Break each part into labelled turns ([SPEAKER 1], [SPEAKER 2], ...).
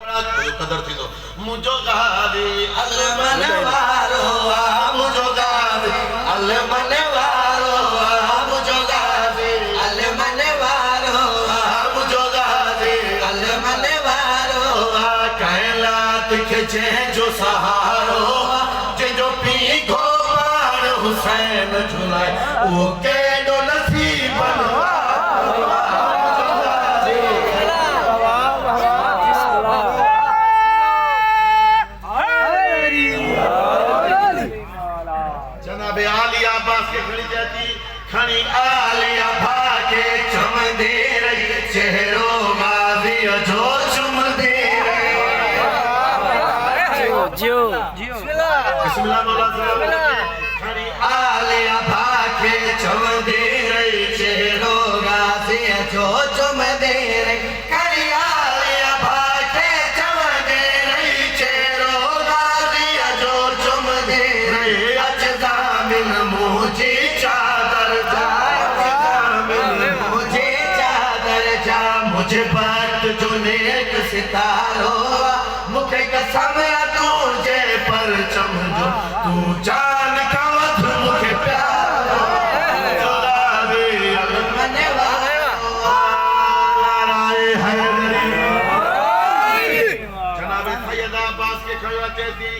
[SPEAKER 1] कदर थी तो मुझो गादी अल मनवारो मुझो गादी अल मनवारो मुझो गादी अल मनवारो मुझो गादी अल मनवारो कायनात के जो सहारो जो पी गोपाल हुसैन झुलाए वो केडो नसीब खणी आलिया भागे चमदे रही चेहरो माजी जो चुमदे रही जो बिस्मिल्लाह मौला खणी आलिया भागे चमदे रही चेहरो माजी जो चुमदे रही खणी आलिया भागे चमदे रही चेहरो माजी जो चुमदे रही अजदा मिन मुझे मुझे बात जो नेक सितारो मुखे कसम तुझे पर चमझो तू जान का वध मुखे प्यारो जोरावे मने नाराए हैदरी जनाब सैयद अब्बास के खया कहती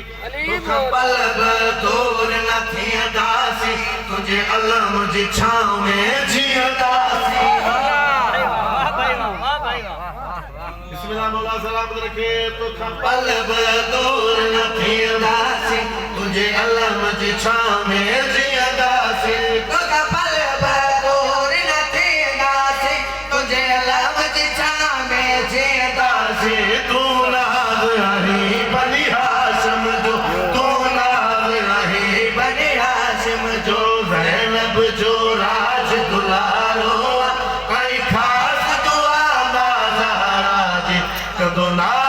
[SPEAKER 1] तो पल भर दूर न थी दासी तुझे अल्लाह मुझे छांव में जिया दासी मौला सलामत रखे तो पल दूर न थी दासी तुझे अल्लाह मुझे छांव में जिया दासी पल दूर न थी दासी तुझे अल्लाह मुझे छांव में जिया दासी तू नाज़ रही बनी हाशिम जो तू नाज़ रही बनी हाशिम जो ज़ैनब जो राज दुलारो आई खास दुआ कदो ना